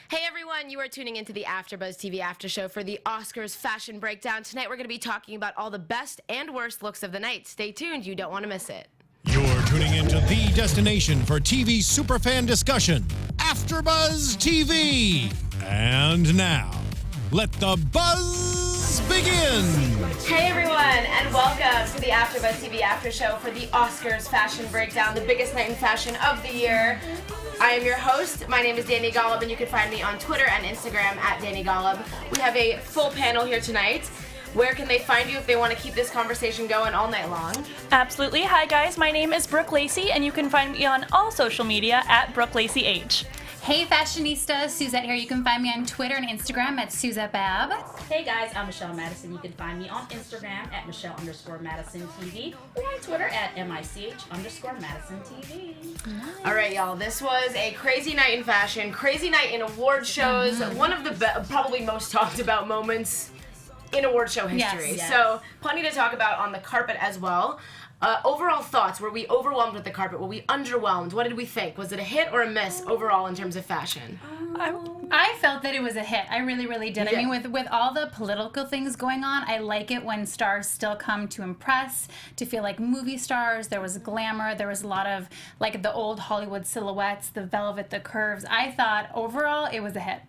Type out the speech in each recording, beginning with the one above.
Hey everyone, you are tuning into the AfterBuzz TV After Show for the Oscars Fashion Breakdown. Tonight we're going to be talking about all the best and worst looks of the night. Stay tuned, you don't want to miss it. You're tuning into the destination for TV superfan discussion, AfterBuzz TV. And now, let the buzz begin. Hey everyone, and welcome to the AfterBuzz TV After Show for the Oscars Fashion Breakdown, the biggest night in fashion of the year. I am your host. My name is Dani Golub, and you can find me on Twitter and Instagram at Dani Golub. We have a full panel here tonight. Where can they find you if they want to keep this conversation going all night long? Absolutely. Hi guys, my name is Brooke Lacey, and you can find me on all social media at Brooke Lacey H. Hey fashionistas, Suzette here. You can find me on Twitter and Instagram at Suzette Babb. Hey guys, I'm Michelle Madison. You can find me on Instagram at Michelle_Madison TV or on Twitter at MICH_Madison TV. Nice. All right, y'all. This was a crazy night in fashion, crazy night in award shows. One of the probably most talked about moments in award show history. Yes. So plenty to talk about on the carpet as well. Overall thoughts, were we overwhelmed with the carpet? Were we underwhelmed? What did we think? Was it a hit or a miss overall in terms of fashion? I felt that it was a hit. I really, really did. Yeah. I mean, with all the political things going on, I like it when stars still come to impress, to feel like movie stars. There was glamour. There was a lot of, like, the old Hollywood silhouettes, the velvet, the curves. I thought, overall, it was a hit.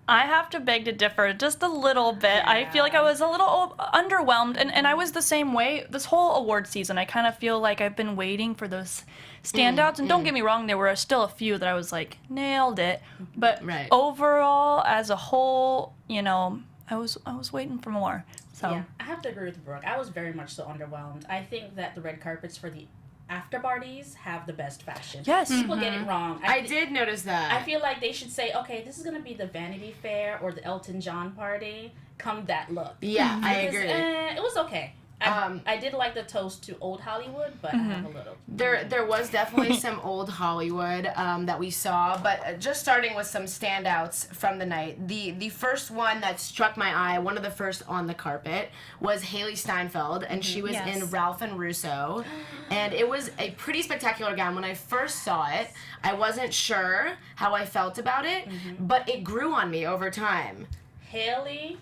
I have to beg to differ just a little bit. Yeah. I feel like I was a little underwhelmed, and I was the same way this whole award season. I kind of feel like I've been waiting for those standouts, and don't get me wrong, there were still a few that I was like, nailed it. But overall, as a whole, you know, I was waiting for more. So yeah, I have to agree with Brooke. I was very much so underwhelmed. I think that the red carpets for the after parties have the best fashion. Yes. People get it wrong. I did notice that. I feel like they should say, okay, this is going to be the Vanity Fair or the Elton John party. Come that look. Yeah, I agree. It was okay. I did like the toast to old Hollywood, but I have a little. There was definitely some old Hollywood that we saw, but just starting with some standouts from the night. The first one that struck my eye, one of the first on the carpet, was Haley Steinfeld, and she was in Ralph and Russo, and it was a pretty spectacular gown. When I first saw it, I wasn't sure how I felt about it, but it grew on me over time. Haley.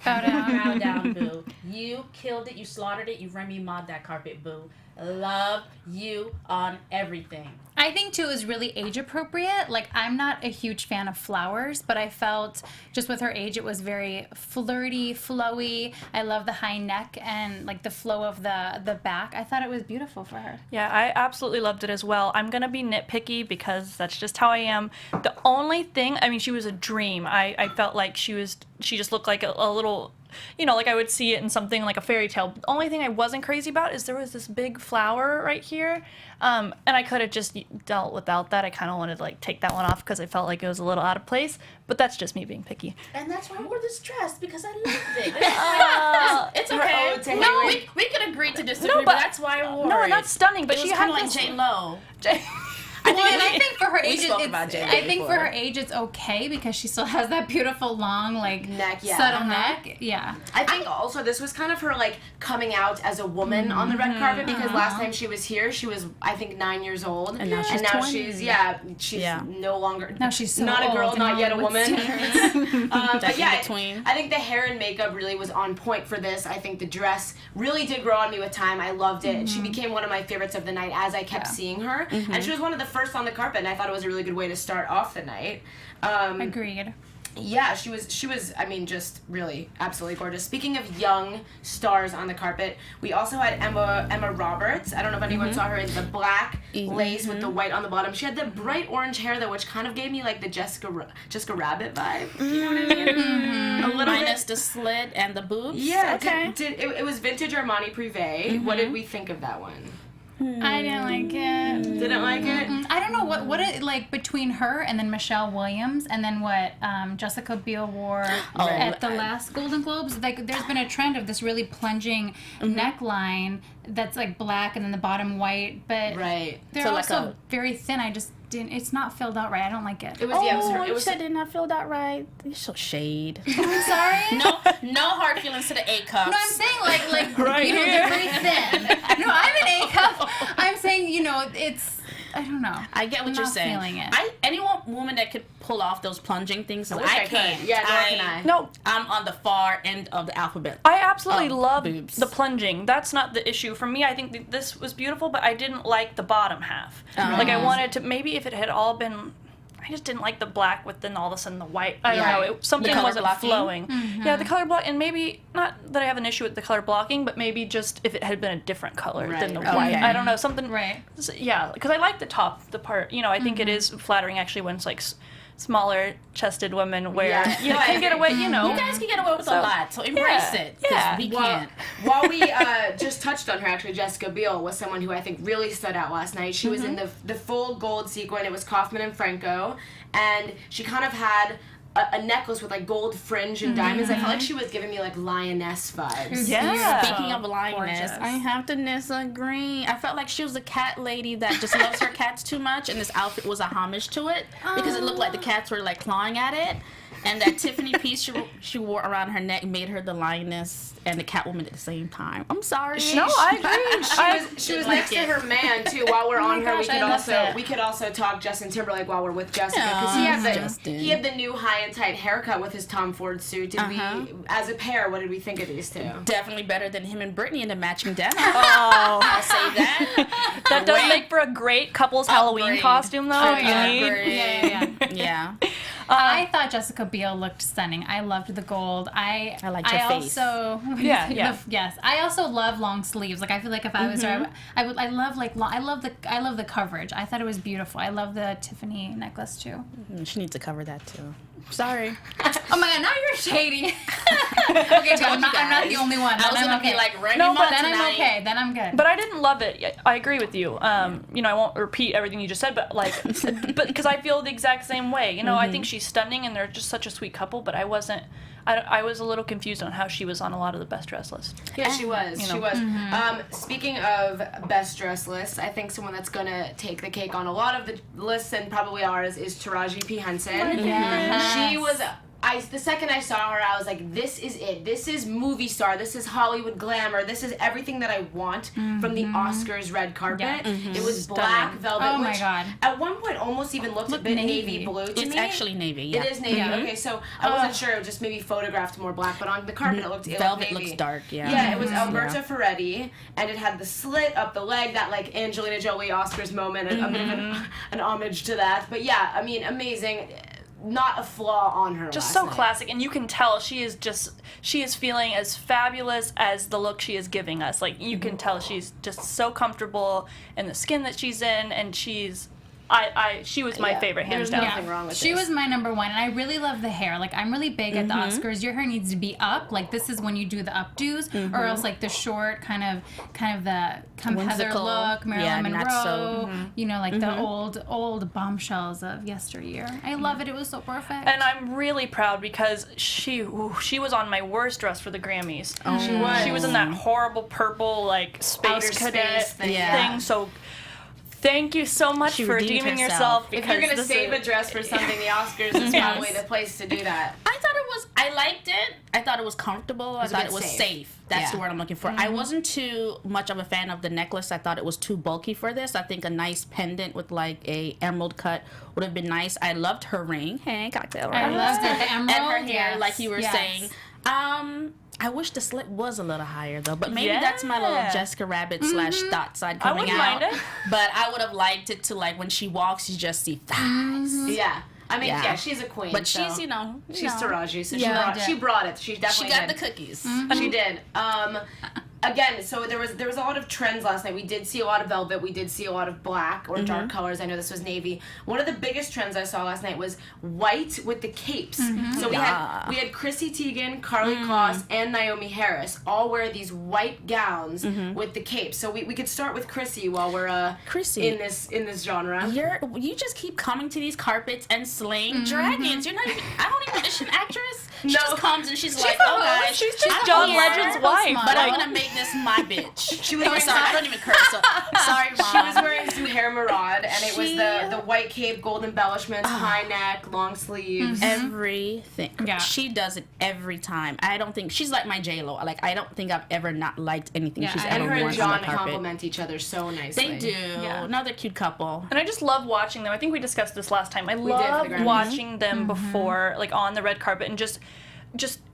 Bow down. Bow down, boo. You killed it. You slaughtered it. You Remy Ma'd that carpet, boo. Love you on everything. I think, too, it was really age-appropriate. Like, I'm not a huge fan of flowers, but I felt, just with her age, it was very flirty, flowy. I love the high neck and, like, the flow of the back. I thought it was beautiful for her. yeah, I absolutely loved it as well. I'm going to be nitpicky because that's just how I am. The only thing, I mean, she was a dream. I felt like she just looked like a little, you know, like I would see it in something like a fairy tale. The only thing I wasn't crazy about is there was this big flower right here, and I could have just dealt without that. I kind of wanted to, like, take that one off because I felt like it was a little out of place, but that's just me being picky. And that's why I wore this dress, because I loved it. It's okay. No, we could agree to disagree, but but that's why I wore it. No, not stunning, but It she was had kind of like J-Lo. I think for her age, J-Lo for her age, it's okay because she still has that beautiful long, like, neck, subtle neck. Yeah. I think also this was kind of her, like, coming out as a woman on the red carpet, because last time she was here, she was, I think, 9 years old. And now she's 20. she's no longer, Now she's so not a girl, old not and yet a all woman. But yeah, between. I think the hair and makeup really was on point for this. I think the dress really did grow on me with time. I loved it. She became one of my favorites of the night as I kept seeing her. And she was one of the first on the carpet, and I thought it was a really good way to start off the night. Agreed. Yeah, she was, I mean, just really absolutely gorgeous. Speaking of young stars on the carpet, we also had Emma Roberts. I don't know if anyone saw her in the black lace with the white on the bottom. She had the bright orange hair, though, which kind of gave me, like, the Jessica Rabbit vibe. You know what I mean? A little Minus bit. the slit and the boobs. Yeah, Okay. it was vintage Armani Privé. What did we think of that one? I didn't like it. Didn't like it? I don't know what it, like, between her and then Michelle Williams and then what Jessica Biel wore at the last Golden Globes. Like, there's been a trend of this really plunging neckline that's, like, black and then the bottom white, but they're So, like, also very thin. I just didn't. It's not filled out right. I don't like it. It was You said did not feel that right. You're so shade. I'm sorry. No hard feelings to the A cups. No, I'm saying like Right you know, here. they're very thin. No, I'm an A cup. I'm saying, you know, it's I don't know. I get what I'm you're not saying. Feeling it. Any woman that could pull off those plunging things, wish I can't. could. Yeah, nor can I. No, I'm on the far end of the alphabet. I absolutely love boobs. the plunging. That's not the issue for me. I think this was beautiful, but I didn't like the bottom half. Like I wanted to, maybe if it had all been, I just didn't like the black with then all of a sudden the white. I don't know. Something color wasn't blocking? flowing. Yeah, the color block, and maybe not that I have an issue with the color blocking, but maybe just if it had been a different color than the white. Okay. I don't know, something. Right. Yeah, because I like the top, the part. You know, I think it is flattering actually when it's like smaller chested women where you can get away. You know, You guys can get away with a lot, so embrace it. 'Cause Yeah. we can't. While we just touched on her, actually, Jessica Biel was someone who I think really stood out last night. She was in the full gold sequin. It was Kaufman and Franco, and she kind of had a necklace with like gold fringe and diamonds. I felt like she was giving me like lioness vibes. Yeah. Speaking of lioness, Gorgeous. I have to disagree. I felt like she was a cat lady that just loves her cats too much, and this outfit was a homage to it because it looked like the cats were like clawing at it. And that Tiffany piece she wore around her neck made her the lioness and the Catwoman at the same time. I'm sorry. No, I agree. She was next to her man too. While we're on her, gosh, I love it. we could also talk Justin Timberlake while we're with Jessica because Justin. he had the new high and tight haircut with his Tom Ford suit. Did we, as a pair, what did we think of these two? Definitely better than him and Brittany in the matching denim. Oh, I'll say that. that does make for a great couple's Halloween Agreed. costume, though. Agreed. Yeah. I thought Jessica Biel looked stunning. I loved the gold. I liked her face. also Yeah. yes. I also love long sleeves. Like I feel like if I was her, I love like long, I love the coverage. I thought it was beautiful. I love the Tiffany necklace too. She needs to cover that too. Sorry. Oh my god, now you're shady. Okay, so I'm not the only one. I was gonna be like, Remy No, Ma but then I'm tonight. okay. Then I'm good. But I didn't love it. I agree with you. You know, I won't repeat everything you just said, but like, but because I feel the exact same way. You know, I think she's stunning, and they're just such a sweet couple. But I wasn't. I was a little confused on how she was on a lot of the best dress lists. Yeah, she was. You She know. was. Speaking of best dress lists, I think someone that's gonna take the cake on a lot of the lists and probably ours is Taraji P. Henson. She was. The second I saw her, I was like, this is it. This is movie star. This is Hollywood glamour. This is everything that I want from the Oscars red carpet. Yeah. It was black velvet, Oh my which God. at one point almost even looked a bit navy blue to It's me. actually navy. Yeah. It is navy. Okay, so I wasn't sure. It was just maybe photographed more black, but on the carpet it looked Velvet navy. looks dark. Yeah. Yeah, it was Alberta Ferretti, and it had the slit up the leg, that like Angelina Jolie Oscars moment, a bit of an homage to that. But yeah, I mean, amazing. Not a flaw on her. Just last so night. classic, and you can tell she is feeling as fabulous as the look she is giving us. Like you can tell she's just so comfortable in the skin that she's in, and she was my favorite hands There's down. nothing wrong with She this. was my number one, and I really love the hair. Like, I'm really big at the Oscars. Your hair needs to be up. Like, this is when you do the updos, or else like the short kind of the Heather Whimsical. look, Marilyn Yeah, Monroe. not so- You know, like the old bombshells of yesteryear. I love it. It was so perfect. And I'm really proud because she was on my worst dress for the Grammys. She was in that horrible purple like space Outer cadet space thing. Yeah. So thank you so much She for redeemed redeeming herself. yourself. If Because you're gonna this save is- a dress for something, the Oscars is probably the place to do that. I liked it. I thought it was comfortable. I a thought bit it was safe. safe. That's the Yeah. word I'm looking for. I wasn't too much of a fan of the necklace. I thought it was too bulky for this. I think a nice pendant with like a emerald cut would have been nice. I loved her ring. Hey, cocktail ring. I loved it. The emerald. And her hair, yes, like you were yes. saying. I wish the slit was a little higher though, but maybe that's my little Yeah. Jessica Rabbit / thought side I coming wouldn't out. mind it. But I would have liked it to like when she walks, you just see thighs. Yeah. I mean, Yeah. yeah, she's a queen. But so she's, she's Taraji, so Yeah. she brought it. She She definitely got did. the cookies. She did. Again, so there was a lot of trends last night. We did see a lot of velvet. We did see a lot of black or dark colors. I know this was navy. One of the biggest trends I saw last night was white with the capes. So we had Chrissy Teigen, Karlie Kloss, and Naomi Harris all wear these white gowns with the capes. So we could start with Chrissy while we're Chrissy. in this genre. You just keep coming to these carpets and slaying dragons. You're not even. I don't even. Is she an actress? She just comes and she's like, oh guys, She's just I'm John here, Legend's wife. but I'm Like, gonna make this my bitch. She was wearing sorry, I don't even curse. So, sorry, mom. She was wearing Zuhair Murad, and it It was the white cape, gold embellishments, high neck, long sleeves. Everything. Yeah. She does it every time. I don't think she's like my J-Lo. Like, I don't think I've ever not liked anything Yeah, she's and ever And her worn and on John the carpet. complement each other so nicely. They do. Yeah. Another cute couple. And I just love watching them. I think we discussed this last time. I did for the love Grammys. watching them before, like on the red carpet, and just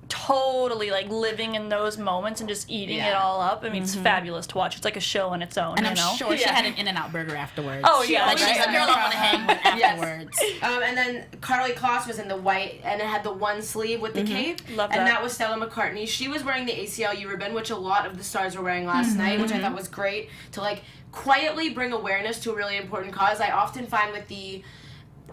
totally like living in those moments and just eating it all up. I mean, it's fabulous to watch. It's like a show on its own. And you I'm know? sure she had an In-N-Out burger afterwards. Oh, yeah, Like, she's right. a girl I want to hang with afterwards. And then Karlie Kloss was in the white, and it had the one sleeve with the cape. Love and that. that was Stella McCartney. She was wearing the ACLU ribbon, which a lot of the stars were wearing last night, which I thought was great to like quietly bring awareness to a really important cause. I often find with the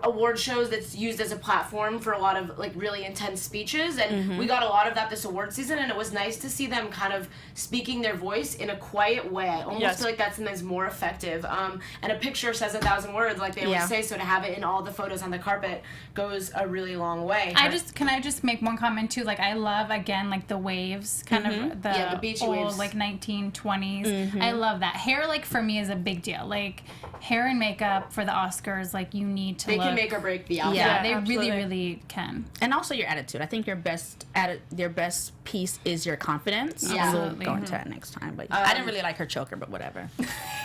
award shows that's used as a platform for a lot of like really intense speeches, and we got a lot of that this award season, and it was nice to see them kind of speaking their voice in a quiet way. I almost feel like that's sometimes more effective, and a picture says 1,000 words, like they always say, so to have it in all the photos on the carpet goes a really long way. Can I just make one comment too? Like, I love, again, like the waves, kind of the beachy old waves. like 1920s. I love that. Hair, like, for me is a big deal. Like, hair and makeup for the Oscars, like, you need to They look. can make or break the outfit. Yeah, they absolutely. really can. And also your attitude. I think your best piece is your confidence. Yeah. We'll Absolutely. go into that next time. But I didn't really like her choker, but whatever.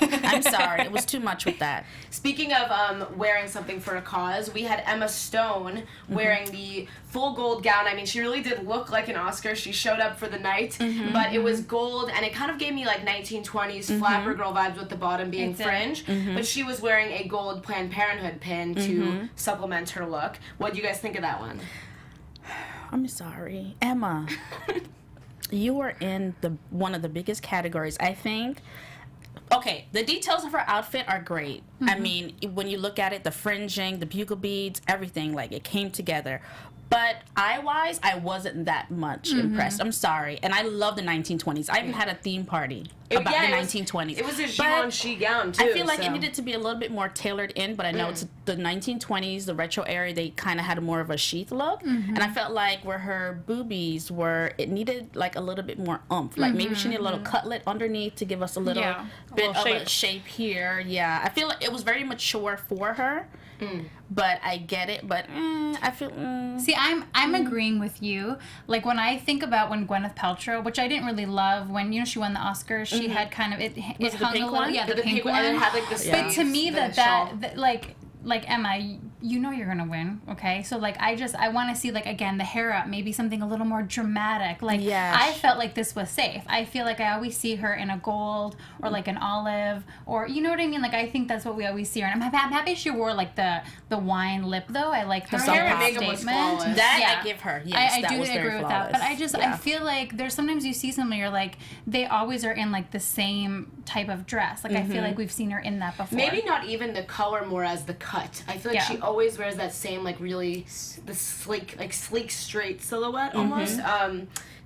I'm sorry. It was too much with that. Speaking of wearing something for a cause, we had Emma Stone wearing the full gold gown. I mean, she really did look like an Oscar. She showed up for the night, but it was gold, and it kind of gave me like 1920s flapper girl vibes with the bottom being It did. fringe. But she was wearing a gold Planned Parenthood pin to supplement her look. What do you guys think of that one? I'm sorry. Emma, you are in one of the biggest categories. I think. Okay, the details of her outfit are great. I mean, when you look at it, the fringing, the bugle beads, everything, like, it came together. But eye-wise, I wasn't that much impressed. I'm sorry. And I love the 1920s. I even had a theme party about the 1920s. It was a But Givenchy gown, too. I feel like so. it needed to be a little bit more tailored in, but I know it's the 1920s, the retro era, they kind of had more of a sheath look. And I felt like where her boobies were, it needed like a little bit more oomph. Like maybe she needed a little cutlet underneath to give us a little bit little of shape. a shape here. Yeah, I feel like it was very mature for her. But I get it, but I feel... See, I'm agreeing with you. Like, when I think about when Gwyneth Paltrow, which I didn't really love, when, you know, she won the Oscars, she had kind of, it it hung the a pink little, one? yeah, the pink one. And it had like the But to sleeves, me, the shawl. that like Emma, you know you're gonna win, okay? So like I want to see, like, again, the hair up, maybe something a little more dramatic. Like, Yes. I felt like this was safe. I feel like I always see her in a gold or like an olive, or, you know what I mean? Like, I think that's what we always see her. And I'm happy she wore like the wine lip though. I like the Her hair and soft makeup was statement. flawless. That Yeah. I give her. Yes, I that do was very agree with that, but I flawless. I feel like there's sometimes you see somebody, you're like, they always are in like the same type of dress. Like, I feel like we've seen her in that before. Maybe not even the color, more as the cut. I feel like Yeah. she always wears that same like really the sleek straight silhouette almost.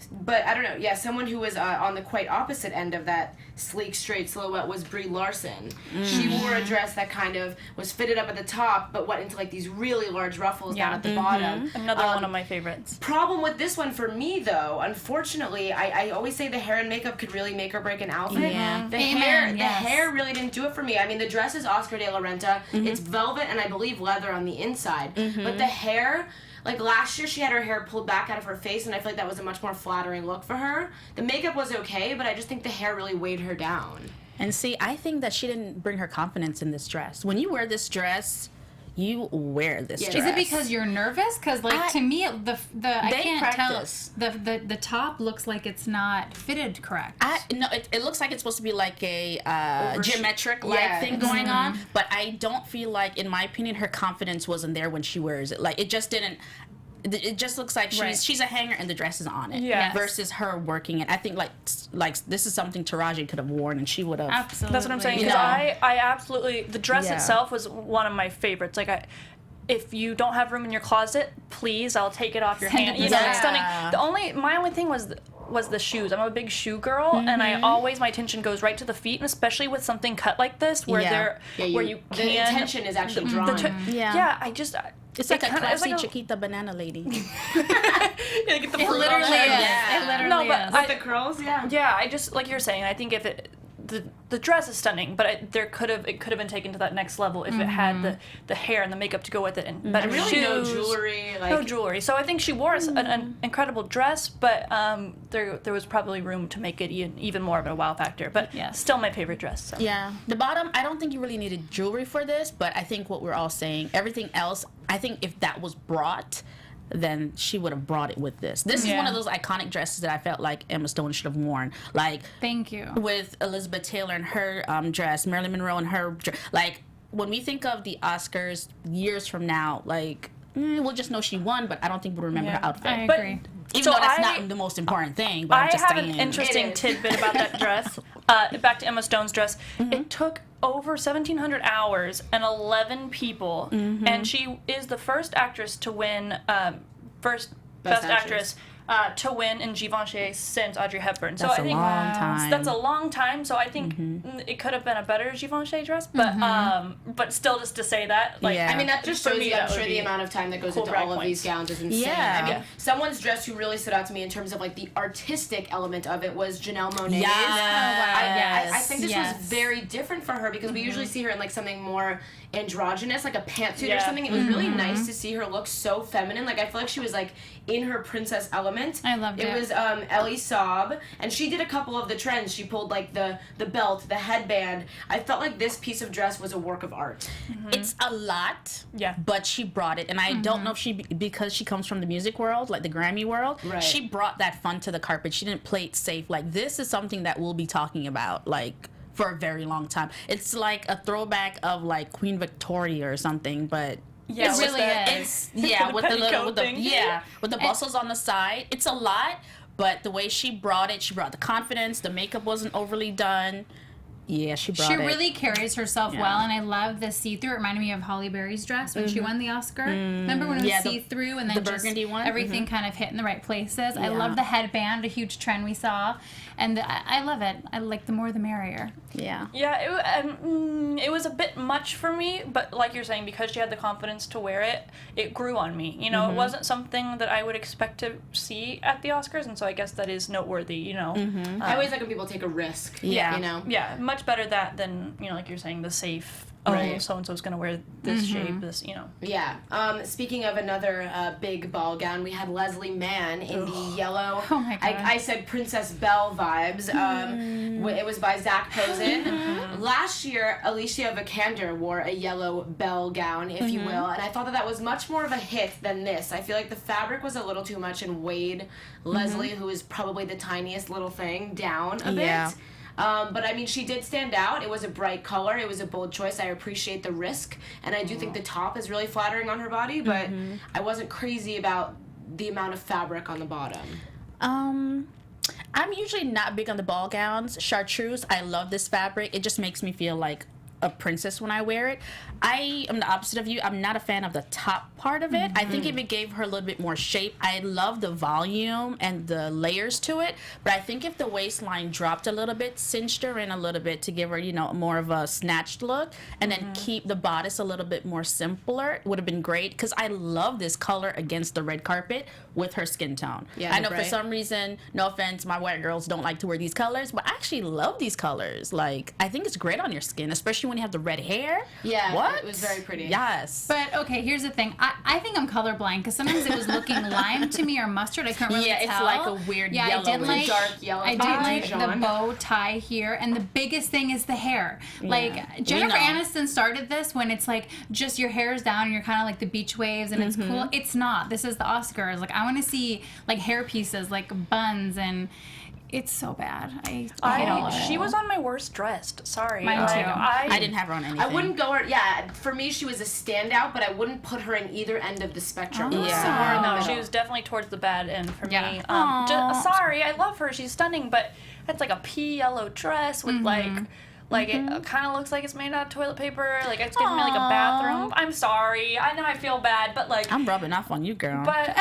But I don't know. Yeah, someone who was on the quite opposite end of that sleek straight silhouette was Brie Larson. She wore a dress that kind of was fitted up at the top, but went into like these really large ruffles down at the bottom. Another one of my favorites. Problem with this one for me, though, unfortunately, I always say the hair and makeup could really make or break an outfit. Yeah. The Amen, yes. hair really didn't do it for me. I mean, the dress is Oscar de la Renta. It's velvet and I believe leather on the inside. But the hair, like last year, she had her hair pulled back out of her face, and I feel like that was a much more flattering look for her. The makeup was okay, but I just think the hair really weighed her down. And see, I think that she didn't bring her confidence in this dress. When you wear this dress, you wear this Yeah. dress. Is it because you're nervous? Because like to me, I They can't practice. tell. The top looks like it's not fitted correct. No, it looks like it's supposed to be like a geometric Yeah. thing going on, but I don't feel like, in my opinion, her confidence wasn't there when she wears it. Like, it just didn't. It just looks like Right. she's a hanger and the dress is on it. Yes. Versus her working it. I think like this is something Taraji could have worn and she would have. Absolutely. That's what I'm saying. You Because know. I absolutely, the dress Yeah. itself was one of my favorites. Like, if you don't have room in your closet, please, I'll take it off your Send hand. it You know, back. it's stunning. My only thing was the shoes. I'm a big shoe girl, and I always, my attention goes right to the feet, and especially with something cut like this, where Yeah. where you the can. intention is actually the drawn. Yeah. Yeah, I just. It's like a kinda- classy like Chiquita banana lady. Yeah, get the It fruit on literally there. is. Yeah. It literally No, but is. With the curls, yeah. Yeah, I just, like you're saying, I think the dress is stunning, but it could have been taken to that next level if it had the hair and the makeup to go with it and better really shoes. no jewelry. No jewelry. So I think she wore an incredible dress, but there was probably room to make it even more of a wow factor. But still my favorite dress. So. Yeah. The bottom, I don't think you really needed jewelry for this, but I think what we're all saying, everything else, I think if that was brought, then she would have brought it with this. This is one of those iconic dresses that I felt like Emma Stone should have worn. Like, thank you. With Elizabeth Taylor and her dress, Marilyn Monroe and her dress. Like, when we think of the Oscars years from now, like, we'll just know she won, but I don't think we'll remember her outfit. I agree. Even though that's not the most important thing, but I'm just saying. I have an interesting tidbit about that dress. Back to Emma Stone's dress. It took over 1,700 hours and 11 people, and she is the first actress to win, Best Actress. To win in Givenchy since Audrey Hepburn. That's so I think a long time. That's a long time. So I think it could have been a better Givenchy dress, but still, just to say that, like, I mean, that just for shows me, you, I'm that would sure be the amount of time that goes cool into brag all of these points. gowns is insane. Yeah. I mean, someone's dress who really stood out to me in terms of like the artistic element of it was Janelle Monáe's. Yes. I think this was very different for her because we usually see her in like something more androgynous, like a pantsuit or something. It was really nice to see her look so feminine. Like, I feel like she was like in her princess element. I loved it. It was Ellie Saab, and she did a couple of the trends. She pulled like the belt, the headband. I felt like this piece of dress was a work of art. It's a lot, Yeah. but she brought it. And I don't know if because she comes from the music world, like the Grammy world, she brought that fun to the carpet. She didn't play it safe. Like, this is something that we'll be talking about, like, for a very long time. It's like a throwback of like Queen Victoria or something, but Yeah, It really is. yeah, with the little with thing. with the bustles on the side. It's a lot, but the way she brought the confidence. The makeup wasn't overly done. Yeah, she brought it. She really carries herself well, and I love the see-through. It reminded me of Holly Berry's dress when she won the Oscar. Remember when it was see-through and then the just burgundy one? everything kind of hit in the right places? I love the headband, a huge trend we saw, and I love it. I like the more the merrier. Yeah. Yeah, it was a bit much for me, but like you're saying, because she had the confidence to wear it, it grew on me. You know, it wasn't something that I would expect to see at the Oscars, and so I guess that is noteworthy, you know. I always like when people take a risk. Yeah. You know? Yeah, much better that than, you know, like you're saying, the safe, so-and-so's going to wear this shape, this, you know. Yeah. Speaking of another big ball gown, we had Leslie Mann in the yellow. Oh my God. I said Princess Belle vibes. It was by Zac Posen. Last year, Alicia Vikander wore a yellow bell gown, if you will, and I thought that was much more of a hit than this. I feel like the fabric was a little too much and weighed Leslie, who is probably the tiniest little thing, down a bit. But I mean, she did stand out. It was a bright color. It was a bold choice. I appreciate the risk, and I do think the top is really flattering on her body, but I wasn't crazy about the amount of fabric on the bottom. I'm usually not big on the ball gowns. Chartreuse, I love this fabric. It just makes me feel like a princess when I wear it. I am the opposite of you. I'm not a fan of the top part of it. I think if it gave her a little bit more shape, I love the volume and the layers to it, but I think if the waistline dropped a little bit, cinched her in a little bit to give her, you know, more of a snatched look, and then keep the bodice a little bit more simpler, would have been great, because I love this color against the red carpet with her skin tone. Yeah, I know right. for some reason, no offense, my white girls don't like to wear these colors, but I actually love these colors. Like, I think it's great on your skin, especially when you have the red hair. Yeah, What? it was very pretty. Yes. But okay, here's the thing. I think I'm colorblind because sometimes it was looking lime to me or mustard. I couldn't really tell. Yeah, it's like a weird I did yellowish. like Dark yellow. I did like the bow tie here, and the biggest thing is the hair. Like Jennifer know. Aniston started this when it's like just your hair's down and you're kind of like the beach waves and it's cool. It's not. This is the Oscars. Like I want to see like hair pieces, like buns, and it's so bad. I don't love it. She was on my worst dressed. Sorry. Mine too. I didn't have her on anything. I wouldn't go her. Yeah, for me, she was a standout, but I wouldn't put her in either end of the spectrum. It was Yeah. somewhere in the No, middle. she was definitely towards the bad end for Yeah. me. Sorry, I love her. She's stunning, but it's like a pea yellow dress with Like, it kind of looks like it's made out of toilet paper. Like, it's giving me, like, a bathroom. I'm sorry. I know I feel bad, but, like... I'm rubbing off on you, girl. But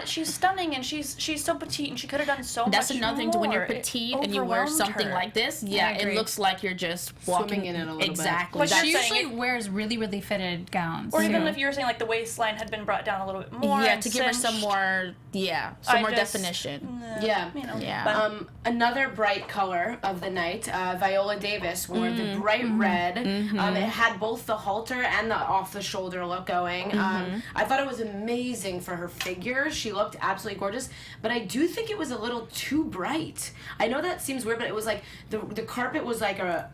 she's stunning, and she's so petite, and she could have done so much more. That's another thing, when you're petite and you wear something like this, it looks like you're just walking swimming in it a little exactly. bit. She usually wears really, really fitted gowns. Or even if you were saying, like, the waistline had been brought down a little bit more. Yeah, to give her some more, definition. Yeah. You know, Yeah. Another bright color of the night, Viola Davis wore the bright red. It had both the halter and the off-the-shoulder look going. I thought it was amazing for her figure. She looked absolutely gorgeous, but I do think it was a little too bright. I know that seems weird, but it was like the carpet was like a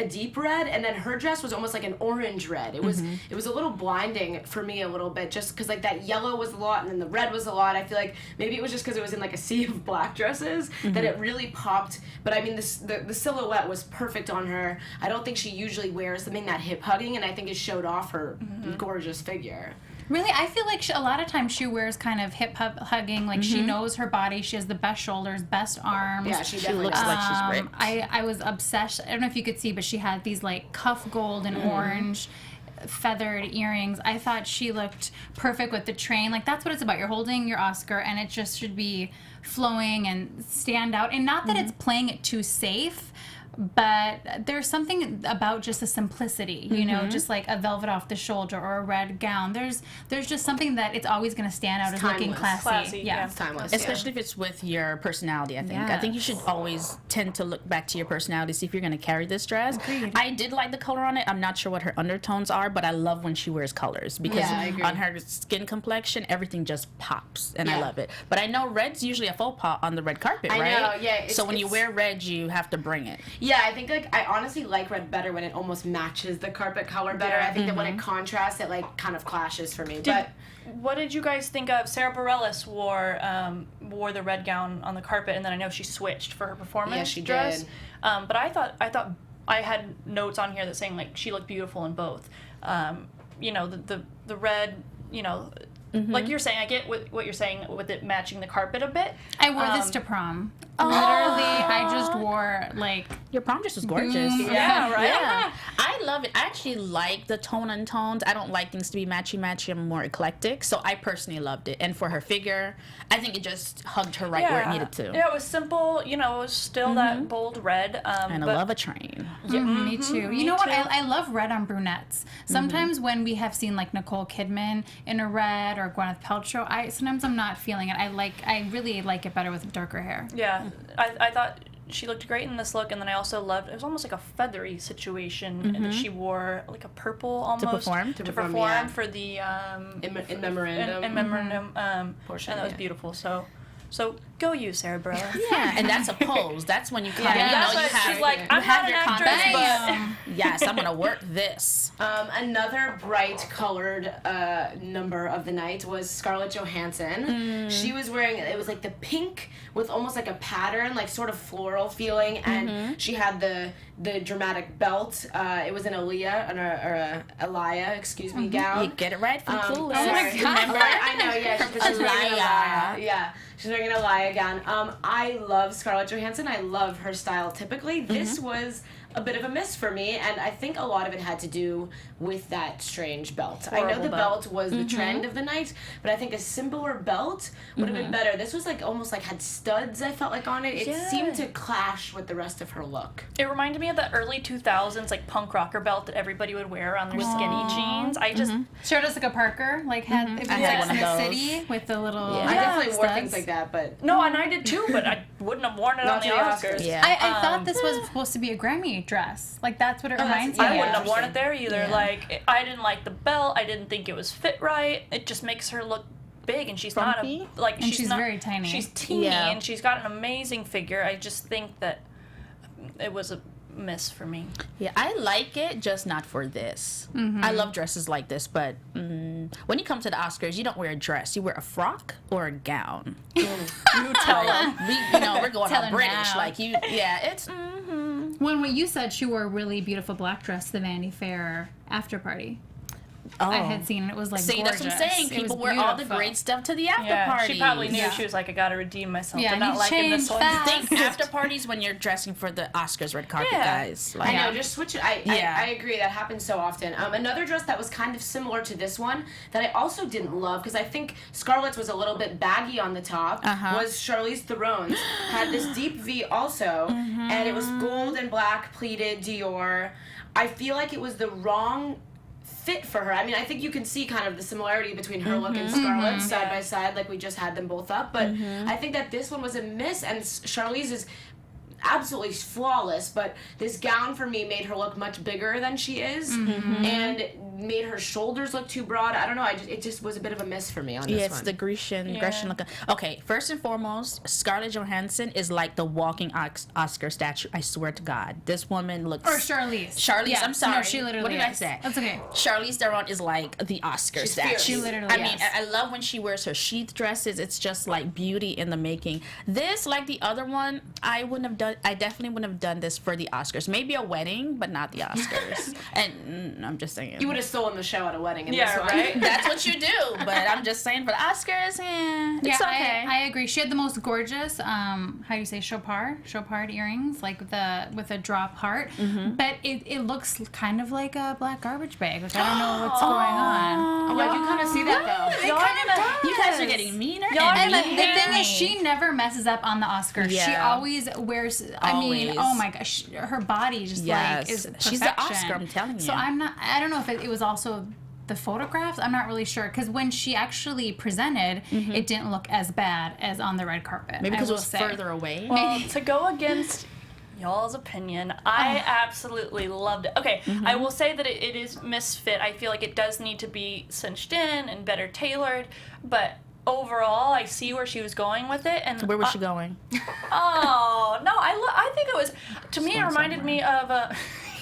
deep red, and then her dress was almost like an orange red. It was a little blinding for me a little bit, just because like that yellow was a lot and then the red was a lot. I feel like maybe it was just because it was in like a sea of black dresses that it really popped. But I mean, the silhouette was perfect on her. I don't think she usually wears something that hip hugging, and I think it showed off her gorgeous figure. Really, I feel like a lot of times she wears kind of hip hugging. Like she knows her body. She has the best shoulders, best arms. Yeah, she definitely looks like she's ripped. I was obsessed. I don't know if you could see, but she had these like cuff gold and orange feathered earrings. I thought she looked perfect with the train. Like that's what it's about. You're holding your Oscar, and it just should be flowing and stand out. And not that it's playing it too safe, but there's something about just the simplicity, you know, just like a velvet off the shoulder or a red gown. There's just something that it's always going to stand out as looking classy. Yeah. It's timeless. Especially if it's with your personality, I think. I think you should always tend to look back to your personality, see if you're going to carry this dress. Agreed. I did like the color on it. I'm not sure what her undertones are, but I love when she wears colors because I agree. on her skin complexion, everything just pops, and I Yeah. love it. But I know red's usually a faux pas on the red carpet, I right? know, yeah, So when you it's- wear red, you have to bring it. Yeah, I think like I honestly like red better when it almost matches the carpet color better. I think that when it contrasts, it like kind of clashes for me. But what did you guys think of Sarah Bareilles wore the red gown on the carpet, and then I know she switched for her performance Yeah, she dress. did. But I thought I had notes on here that saying like she looked beautiful in both. You know, the red, you know, like you're saying, I get what you're saying with it matching the carpet a bit. I wore this to prom. Literally, I just wore like Your prom dress was gorgeous. Boom. Yeah, right? Yeah, I love it. I actually like the tone and tones. I don't like things to be matchy-matchy. I'm more eclectic. So I personally loved it. And for her figure, I think it just hugged her right where it needed to. Yeah, it was simple. You know, it was still that bold red. And I love a train. me too. You know what? too. I love red on brunettes. Sometimes when we have seen like Nicole Kidman in a red or Gwyneth Paltrow, sometimes I'm not feeling it. I really like it better with darker hair. Yeah, I thought she looked great in this look, and then I also loved it was almost like a feathery situation, and that she wore like a purple almost perform? to To perform perform, yeah. for the in memorandum. in memorandum Portion, and that was yeah. beautiful. So go you, Sarah Bareilles. Yeah, and that's a pose. That's when you come, Yeah, you that's know, you what have, she's like. you I'm have not an your actress, confidence. Yes, I'm gonna work this. Another bright colored number of the night was Scarlett Johansson. She was wearing, it was like the pink with almost like a pattern, like sort of floral feeling, and she had the dramatic belt. It was an Elia, excuse me, gown. You get it right from Clueless. Oh my God. Remember? I know, yeah. She's wearing an Elia. Elia. Yeah. She's wearing an Elia gown. I love Scarlett Johansson. I love her style typically. This was a bit of a miss for me, and I think a lot of it had to do with that strange belt. I know Horrible the belt. belt was the trend of the night, but I think a simpler belt would have been better. This was like almost like had studs, I felt like, on it. It Yeah. seemed to clash with the rest of her look. It reminded me of the early 2000s like punk rocker belt that everybody would wear around their skinny jeans. I just Showed us like a Parker, like had it was I had Sex one and of the those. City with the little. I definitely wore studs. things like that, but no, and I did too, but I wouldn't have worn it Not on the to the Oscars. Oscars. Yeah. I thought this was supposed to be a Grammy dress. Like that's what it reminds me yeah. I of. wouldn't have worn it Interesting. there either. Yeah. Like, I didn't like the belt. I didn't think it was fit right. It just makes her look big, and she's Frumpy? not a like. And she's not, very tiny. She's teeny, Yeah. and she's got an amazing figure. I just think that it was a miss for me. Yeah, I like it, just not for this. I love dresses like this, but when you come to the Oscars, you don't wear a dress. You wear a frock or a gown. You tell them. We're going Tell all her British. now. Like, it's... When what you said, she wore a really beautiful black dress to the Vanity Fair after party. I had seen, and it was like See, gorgeous. that's what I'm saying. It was People wear all the beautiful. great stuff to the after Yeah, party. she probably knew. Yeah. She was like, I gotta redeem myself Yeah, for I not need to liking this change one. fast. Think after parties when you're dressing for the Oscars red carpet, Yeah. guys. Like, I know, just switch it. I agree. That happens so often. Another dress that was kind of similar to this one that I also didn't love because I think Scarlett's was a little bit baggy on the top was Charlize Theron's. Had this deep V also, and it was gold and black pleated Dior. I feel like it was the wrong fit for her. I mean, I think you can see kind of the similarity between her look and Scarlett's side by side, like we just had them both up. But I think that this one was a miss, and Charlize is absolutely flawless, but this gown for me made her look much bigger than she is, and made her shoulders look too broad. I don't know. It just was a bit of a miss for me on this one. it's the Grecian look. Okay, first and foremost, Scarlett Johansson is like the walking Oscar statue. I swear to God, this woman looks. Or Charlize. Charlize, I'm sorry. No, she literally What did I is. say? That's okay. Charlize Theron is like the Oscar She's statue. fierce. She literally I mean, is. I love when she wears her sheath dresses. It's just like beauty in the making. This, like the other one, I definitely wouldn't have done this for the Oscars. Maybe a wedding, but not the Oscars. And I'm just saying. You would have stolen the show at a wedding in Yeah, this one. right? That's what you do. But I'm just saying for the Oscars, it's okay. I agree. She had the most gorgeous, how do you say, chopard earrings, like with a drop heart. But it looks kind of like a black garbage bag. Like, I don't know what's going on. Oh, I do kind of see that though. You guys are getting meaner Y'all and are And meaner. the thing is, she never messes up on the Oscars. She Yeah. always wears. I mean, Always. oh my gosh, her body just like is perfection. She's the Oscar, I'm telling you. So I don't know if it was also the photographs. I'm not really sure because when she actually presented, it didn't look as bad as on the red carpet. Maybe because I it will was say. further away. Well, to go against y'all's opinion, I absolutely loved it. Okay, I will say that it is misfit. I feel like it does need to be cinched in and better tailored, but overall, I see where she was going with it. And Where was she going? Oh no, I think it was. To me, it reminded me of a.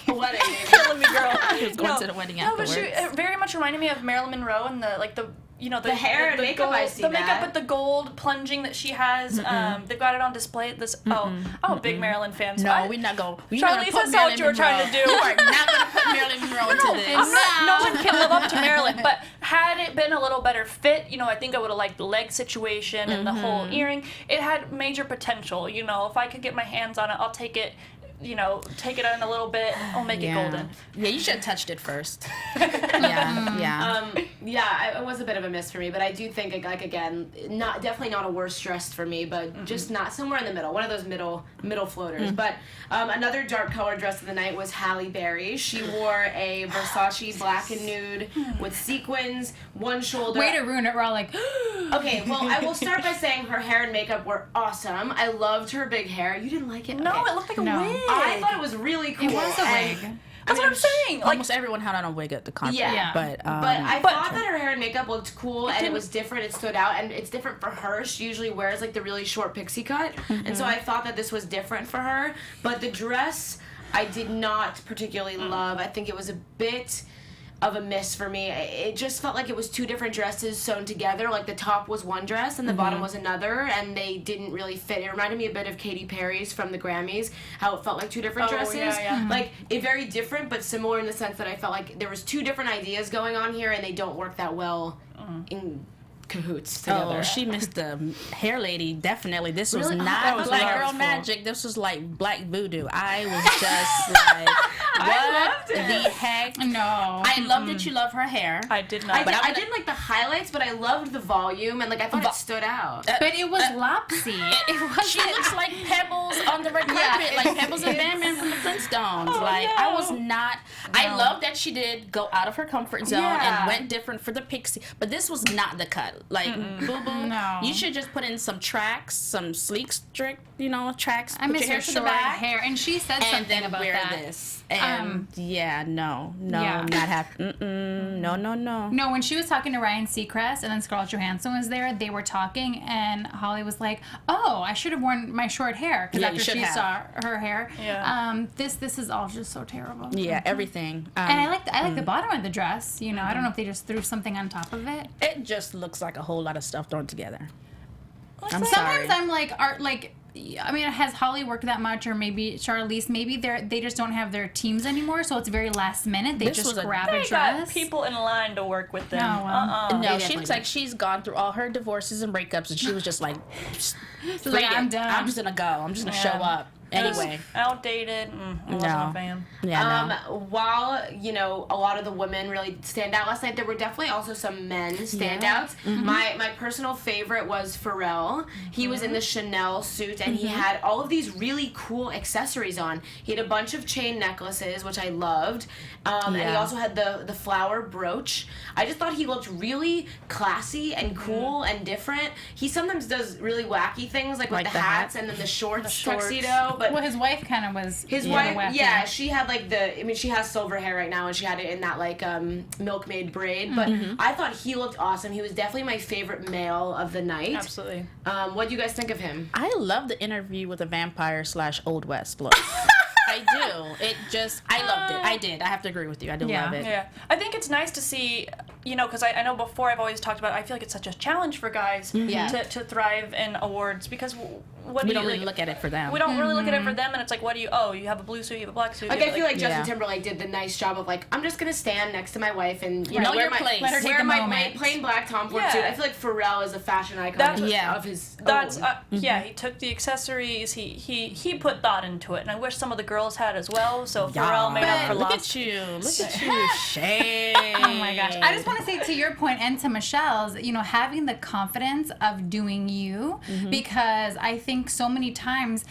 Wedding. Killing me, girl. She was going to the wedding No, but afterwards. it very much reminded me of Marilyn Monroe and the hair and makeup, gold, I see the makeup that. with the gold plunging that she has. They've got it on display at this. I'm a big Marilyn fan. So No, we're not going. Charlize, I saw what you were trying to do. You are not going to put Marilyn Monroe into this. No one can live up to Marilyn, but had it been a little better fit, I think I would have liked the leg situation and the whole earring. It had major potential. If I could get my hands on it, I'll take it. Take it in a little bit. I'll make it golden. Yeah, you should have touched it first. Yeah. It was a bit of a miss for me, but I do think, like, again, definitely not a worse dress for me, but just not somewhere in the middle, one of those middle floaters. But another dark colored dress of the night was Halle Berry. She wore a Versace black and nude with sequins, one shoulder. Way to ruin it. We're all like, Okay, well, I will start by saying her hair and makeup were awesome. I loved her big hair. You didn't like it? No, Okay. it looked like a No. wig. I thought it was really cool. it was a and- wig. That's what I'm saying. Like, Almost everyone had on a wig at the concert. Yeah. But I thought that her hair and makeup looked cool and it was different. It stood out, and it's different for her. She usually wears like the really short pixie cut, and so I thought that this was different for her. But the dress, I did not particularly love. I think it was a bit of a miss for me. It just felt like it was two different dresses sewn together. Like the top was one dress and the bottom was another, and they didn't really fit. It reminded me a bit of Katy Perry's from the Grammys, how it felt like two different dresses. Yeah. Like it very different, but similar in the sense that I felt like there was two different ideas going on here, and they don't work that well in cahoots together. Oh, she missed the hair lady. Definitely. This was Really? not That was Black Girl wonderful. Magic. This was like Black Voodoo. I was just like, what the heck? No. I love that you love her hair. I did not. I didn't like the highlights, but I loved the volume, and like I thought it stood out. But it was lopsy. It wasn't. She looks like Pebbles on the red carpet, like Pebbles and Batman from the Flintstones. I was not. I love that she did go out of her comfort zone Yeah. and went different for the pixie, but this was not the cut. Like, boo boo. No. You should just put in some tracks, some sleek strict, tracks. I put miss your hair her to the short back, hair, and she said and something then about wear that. this. And no, Yeah. not happy. No. No, when she was talking to Ryan Seacrest and then Scarlett Johansson was there, they were talking, and Holly was like, "Oh, I should have worn my short hair," because Yeah, you after should she have. saw her hair. Yeah. This is all just so terrible. Yeah, everything. And I like the bottom of the dress. I don't know if they just threw something on top of it. It just looks like a whole lot of stuff thrown together. I'm Sometimes sorry. I'm like, I mean, has Holly worked that much, or maybe Charlize? Maybe they just don't have their teams anymore, so it's very last minute. They just grab a They got dress. people in line to work with them. Oh, well. No, she looks like she's gone through all her divorces and breakups, and she was just like, like, I'm done. I'm just gonna go. I'm just gonna show up. Anyway. Outdated. I wasn't a fan. Yeah, While, you know, a lot of the women really stand out last night, there were definitely also some men standouts. My personal favorite was Pharrell. He was in the Chanel suit, and he had all of these really cool accessories on. He had a bunch of chain necklaces, which I loved. And he also had the flower brooch. I just thought he looked really classy and cool and different. He sometimes does really wacky things, like with the hats and then the shorts tuxedo. But well, his wife kind of was. his wife, wacky. She had like she has silver hair right now, and she had it in that like milkmaid braid. But I thought he looked awesome. He was definitely my favorite male of the night. Absolutely. What do you guys think of him? I love the interview with the vampire / Old West look. I do. I loved it. I did. I have to agree with you. I do love it. Yeah. I think it's nice to see, you know, because I know before I've always talked about, I feel like it's such a challenge for guys to thrive in awards, because We don't really look at it for them. We don't really look at it for them, and it's like, you have a blue suit, you have a black suit. Like, I feel like Justin Timberlake did the nice job of like, I'm just gonna stand next to my wife and wear my place. Let her take wear the my moment. plain black Tom Ford suit. I feel like Pharrell is a fashion icon of his That's own. he took the accessories. He put thought into it, and I wish some of the girls had as well. So Pharrell made up for Look lost. at you, shame. Oh my gosh. I just want to say, to your point and to Michelle's, you know, having the confidence of doing you, because I think so many times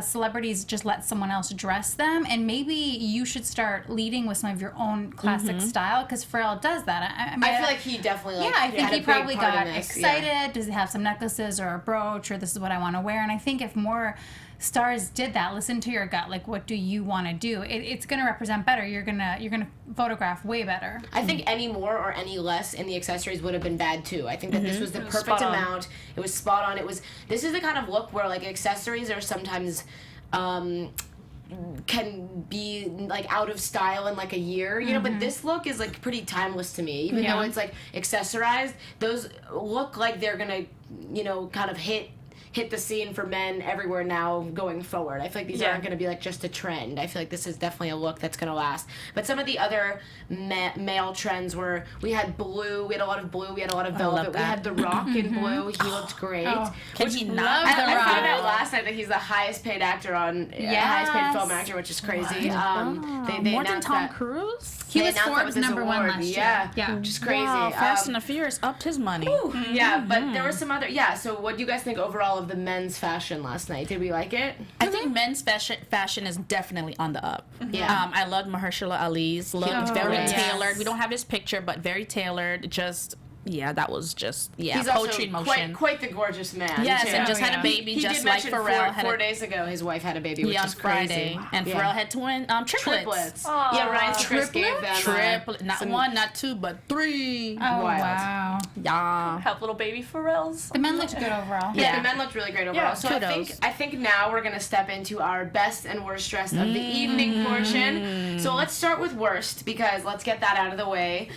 celebrities just let someone else dress them, and maybe you should start leading with some of your own classic style, because Pharrell does that. I mean, I feel like he definitely I think had he a big probably part got in this. excited to have some necklaces or a brooch, or this is what I want to wear. And I think if more stars did that, listen to your gut, like, what do you want to do? It's going to represent better. You're gonna photograph way better. I think any more or any less in the accessories would have been bad too. I think that this was the perfect amount. It was spot on. This is the kind of look where like accessories are sometimes can be like out of style in like a year, you know, but this look is like pretty timeless to me. Even though it's like accessorized, those look like they're gonna, you know, kind of hit the scene for men everywhere now going forward. I feel like these aren't going to be like just a trend. I feel like this is definitely a look that's going to last. But some of the other male trends were, we had blue, we had a lot of blue, we had a lot of velvet, we had The Rock in blue, he looked great. Can he not? I found out last night that he's the highest paid actor on, highest paid film actor, which is crazy. They More than announced Tom that. Cruise? He They was announced that Forbes with this number one award. last Yeah, year. which is crazy. Wow, Fast and the Furious upped his money. Yeah, but there were some other. Yeah, so what do you guys think overall of the men's fashion last night? Did we like it? I think men's fashion is definitely on the up. Yeah. I loved Mahershala Ali's look. Very tailored. We don't have his picture, but very tailored. Just, that was just, He's poetry in also motion. quite the gorgeous man. Yes, too. and just had a baby, He just did like mention Pharrell. four days ago his wife had a baby, which on is crazy. Friday. And Pharrell had triplets. Triplets. Yeah, Ryan Seacrest gave them Triplet. Not one, not two, but three. Oh, Wild. wow. Yeah. Have little baby Pharrells. The men looked good overall. Yeah, the men looked really great overall. Yeah, so kudos. I think now we're gonna step into our best and worst dressed of the evening portion. So let's start with worst, because let's get that out of the way.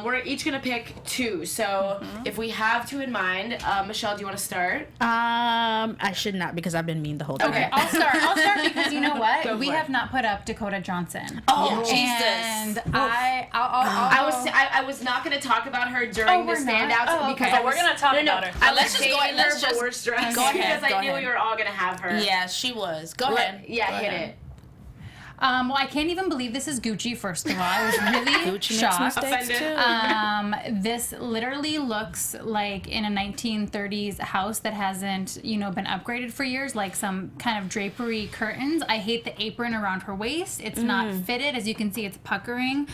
We're each gonna pick two. So if we have two in mind, Michelle, do you want to start? I should not, because I've been mean the whole time. Okay, I'll start because you know what? Go We for it. have not put up Dakota Johnson. Oh, And Jesus. I was not going to talk about her during the we're not? standouts Oh, because okay. I was, We're gonna talk about her. I was Let's just go saving ahead, let's her for just- worst dressed go ahead, because I go knew ahead. we were all going to have her. Yeah, she was. Go ahead. Yeah, Go hit ahead. it. Well, I can't even believe this is Gucci, first of all. I was really Gucci makes shocked. mistakes Offended. too. This literally looks like in a 1930s house that hasn't, been upgraded for years, like some kind of drapery curtains. I hate the apron around her waist. It's not fitted. As you can see, it's puckering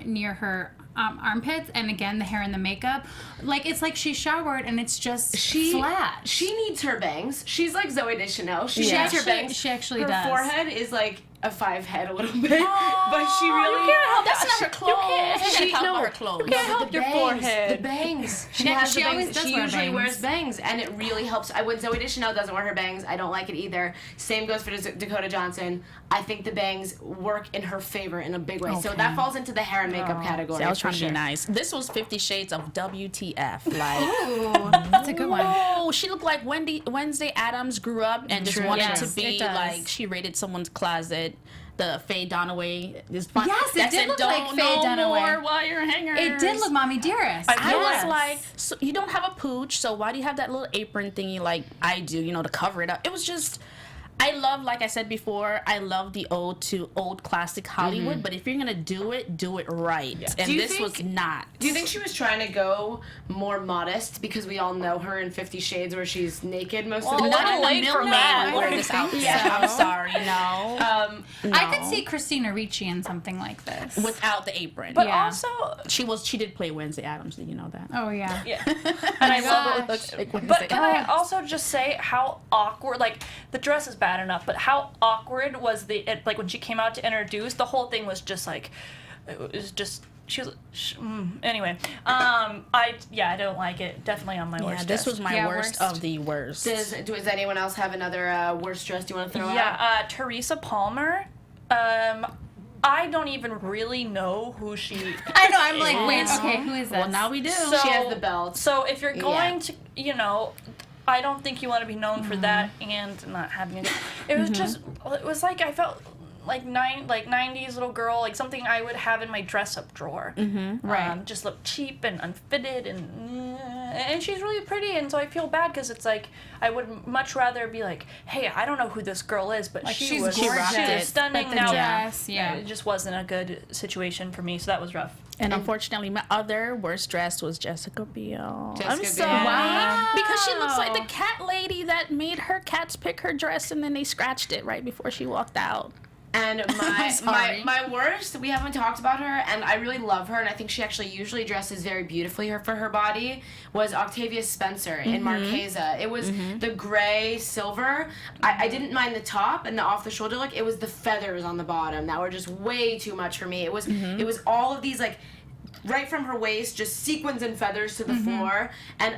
near her armpits, and again the hair and the makeup, like it's like she showered and it's just flat. She needs her bangs. She's like Zoe Deschanel. She She needs her actually- bangs. she actually her does. forehead is like a 5 head a little bit, but she really can't help That's not her clothes. She no, her clothes. You can't help the your bangs, forehead. The bangs. She Yeah, has she the bangs. always does She wear usually bangs. wears bangs, and it really helps. When Zooey Deschanel doesn't wear her bangs, I don't like it either. Same goes for Dakota Johnson. I think the bangs work in her favor in a big way. So that falls into the hair and makeup category. See, I was for trying to sure. be nice. This was 50 Shades of WTF. Like, Ooh, that's a good one. oh, she looked like Wednesday Addams grew up and just wanted Yes, to it be does. like she raided someone's closet. The Faye Dunaway is fun. Yes, it that did said, look don't like Faye no Dunaway. more wire hangers. It did look Mommy Dearest. I Yes. was like, so you don't have a pooch, so why do you have that little apron thingy like I do, you know, to cover it up? It was just, I love, like I said before, I love the ode to old classic Hollywood, but if you're going to do it right. And Do you this was think- not. Do you think she was trying to go more modest because we all know her in 50 Shades where she's naked most of the Well, time? not late for Milkmaid that. would wear I this think outfit. so. I'm sorry, no. I could see Christina Ricci in something like this. Without the apron. But Yeah. also, She did play Wednesday Addams, did you know that? Oh yeah. yeah. And I gosh. love it like Wednesday But can I Addams. also just say how awkward, like, the dress is bad enough, but how awkward was like, when she came out to introduce, the whole thing was just, like, it was just, anyway. I don't like it. Definitely on my Yeah, worst this dress. was my Yeah, worst worst. of the worst. Does anyone else have another worst dress you want to throw out? Yeah, Teresa Palmer. I don't even really know who she I know. I'm like, wait. is. Okay, who is this? Well, now we do. So- She has the belt. So if you're going to, I don't think you want to be known for that and not having it. It was just, it was like I felt like 90s little girl, like something I would have in my dress-up drawer. Right. Just looked cheap and unfitted, and she's really pretty, and so I feel bad because it's like I would much rather be like, hey, I don't know who this girl is, but Like, she she's was gorgeous, she was stunning. but the Now, dress, yeah. it just wasn't a good situation for me, so that was rough. And unfortunately, my other worst dress was Jessica Biel. Jessica I'm Biel. sorry. Wow. Because she looks like the cat lady that made her cats pick her dress and then they scratched it right before she walked out. And my sorry. my worst, we haven't talked about her, and I really love her, and I think she actually usually dresses very beautifully for her body, was Octavia Spencer in Marquesa. It was the gray silver. I didn't mind the top and the off-the-shoulder look. It was the feathers on the bottom that were just way too much for me. It was all of these, like, right from her waist, just sequins and feathers to the floor. And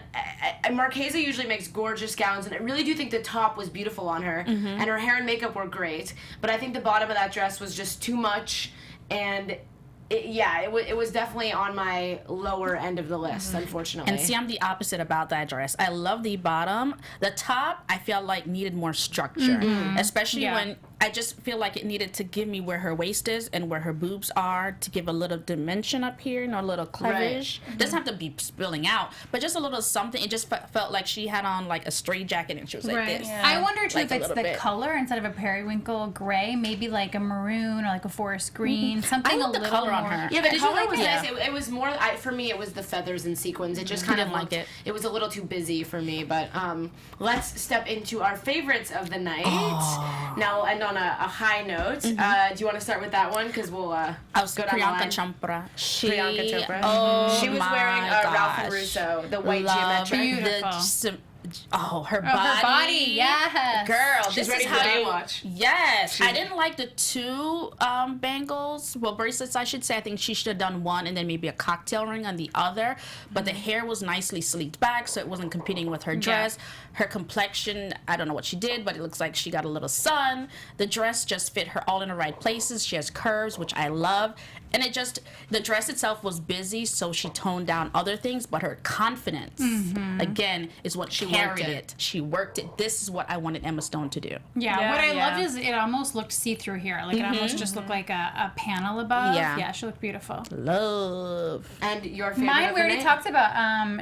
Marquesa usually makes gorgeous gowns, and I really do think the top was beautiful on her, and her hair and makeup were great. But I think the bottom of that dress was just too much, and it was definitely on my lower end of the list, unfortunately. And see, I'm the opposite about that dress. I love the bottom. The top, I feel like needed more structure, especially when I just feel like it needed to give me where her waist is and where her boobs are to give a little dimension up here, a little cleavage. Doesn't have to be spilling out, but just a little something. It just felt like she had on like a straight jacket and she was like this. Yeah. I wonder too Like if a it's little the bit. color instead of a periwinkle gray, maybe like a maroon or like a forest green, something I a love the little color on more. her. Yeah, the Did you color like was it? nice. It was more, for me, it was the feathers and sequins. It just kind of didn't like looked, it. it was a little too busy for me. But let's step into our favorites of the night. Now we'll end on a high note. Do you want to start with that one? Because we'll I was go down the line. Priyanka Chopra. Priyanka Chopra. Oh, She was my wearing Ralph and gosh. Russo, the white Love geometric. Beautiful. Her body. Her body, yes. Girl, She's this ready is for how Baywatch. Yes. I didn't like the two bangles. Well, bracelets, I should say. I think she should have done one and then maybe a cocktail ring on the other. But the hair was nicely sleeked back, so it wasn't competing with her dress. Her complexion, I don't know what she did, but it looks like she got a little sun. The dress just fit her all in the right places. She has curves, which I love. And the dress itself was busy, so she toned down other things, but her confidence, again, is what she carried it. She worked it. This is what I wanted Emma Stone to do. Yeah, what I Yeah. loved is it almost looked see-through here. Like it almost just looked like a panel above. Yeah. She looked beautiful. Love. And your favorite Mine, of we the already night? talked about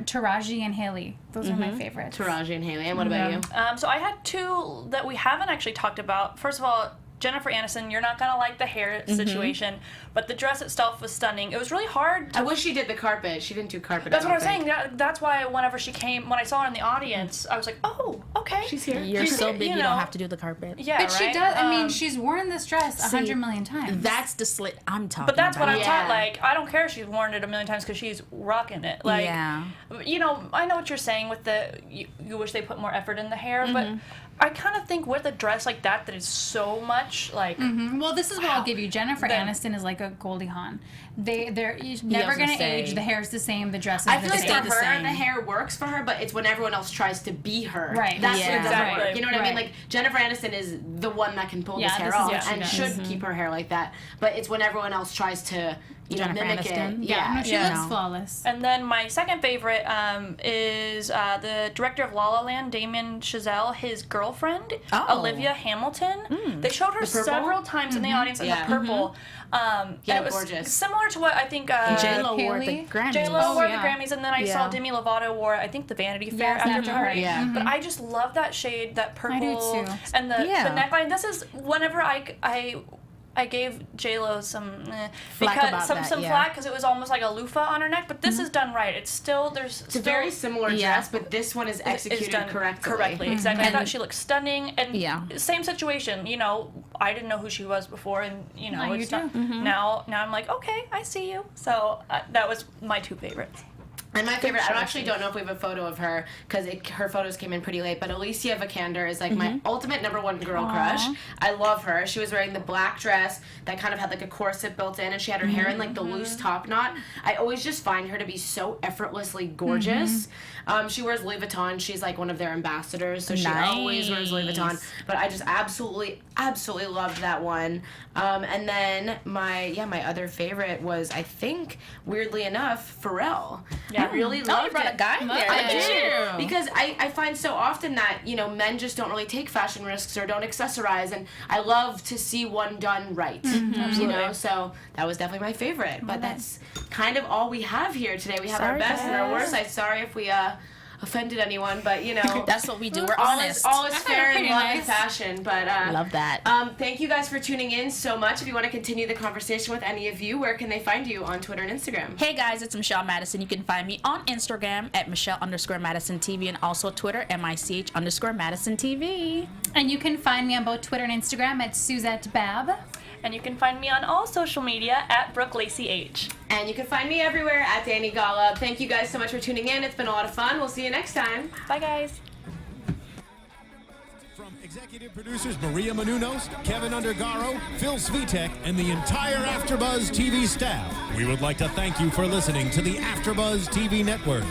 Taraji and Haley. Those are my favorites. Taraji and Haley. And what about you? So I had two that we haven't actually talked about. First of all, Jennifer Aniston, you're not gonna like the hair situation, but the dress itself was stunning. It was really hard. I wish she did the carpet. She didn't do carpet. That's I what I don't was think. saying. That's why whenever she came, when I saw her in the audience, I was like, oh, okay. She's here. You're She's- so big, you know, don't have to do the carpet. Yeah, But she right? does. I mean, she's worn this dress 100 million times. That's the slit I'm talking But that's about. what I'm Yeah. talking. Like, I don't care if she's worn it a million times because she's rocking it. Like, Yeah. I know what you're saying with you wish they put more effort in the hair, but I kind of think with a dress like that is so much like. Well, this is what I'll give you. Jennifer Aniston is like a Goldie Hawn. They're never gonna age. The hair's the same. The dress is I feel the like same. for her, the hair works for her, but it's when everyone else tries to be her. Right. That's Yeah. what doesn't Exactly. work. You know what I mean? Right. Like, Jennifer Aniston is the one that can pull this hair this is off what she and does. should keep her hair like that. But it's when everyone else tries to, Jennifer mimic Aniston. it. Yeah, no, she Yeah. looks flawless. And then my second favorite is the director of La La Land, Damien Chazelle, his girlfriend, Oh. Olivia Hamilton. They showed her The purple? several times in the audience in the purple. And Yeah, it was gorgeous. similar to what I think J-Lo wore the Haley? Grammys. J-Lo Oh, wore yeah. the Grammys, and then I saw Demi Lovato wore, I think, the Vanity Fair Yes, after after her. party. Yeah. But I just love that shade, that purple. do too. And the Yeah. neckline. This is whenever I gave J-Lo some Flack because about some that, yeah. flack because it was almost like a loofah on her neck, but this is done right. It's still It's a very similar dress, but this one is executed done correctly. exactly. I thought she looked stunning, and Yeah. same situation. You know, I didn't know who she was before, and Now you it's do. not, now I'm like, okay, I see you. So that was my two favorites. And my favorite, I actually don't know if we have a photo of her because her photos came in pretty late, but Alicia Vikander is like my ultimate #1 girl crush. I love her. She was wearing the black dress that kind of had like a corset built in, and she had her hair in like the loose top knot. I always just find her to be so effortlessly gorgeous. She wears Louis Vuitton. She's like one of their ambassadors, so she always wears Louis Vuitton. But I just absolutely loved that one. And then my other favorite was, I think, weirdly enough, Pharrell. Yeah. I really Oh, loved you brought it. a guy in there. I Look at do. you. Because I find so often that, men just don't really take fashion risks or don't accessorize, and I love to see one done right. So that was definitely my favorite. But that's kind of all we have here today. We have our Sorry, best and our guys. worst. I'm sorry if we offended anyone, but That's what we do. We're all honest. is fair in pretty love and nice. fashion. But Love that. thank you guys for tuning in so much. If you want to continue the conversation with any of you, where can they find you on Twitter and Instagram? Hey guys, it's Michelle Madison. You can find me on Instagram at Michelle_Madison TV and also Twitter MICH_Madison TV. And you can find me on both Twitter and Instagram at Suzette Babb. And you can find me on all social media at Brooke Lacey H. And you can find me everywhere at Dani Golub. Thank you guys so much for tuning in. It's been a lot of fun. We'll see you next time. Bye, guys. From executive producers Maria Menounos, Kevin Undergaro, Phil Svitek, and the entire AfterBuzz TV staff, we would like to thank you for listening to the AfterBuzz TV network.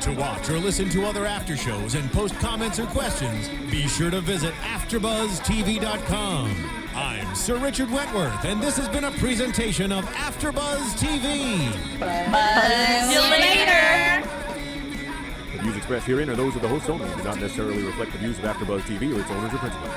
To watch or listen to other after shows and post comments or questions, be sure to visit AfterBuzzTV.com. I'm Sir Richard Wentworth, and this has been a presentation of AfterBuzz TV. See you later. The views expressed herein are those of the hosts only and do not necessarily reflect the views of AfterBuzz TV or its owners or principals.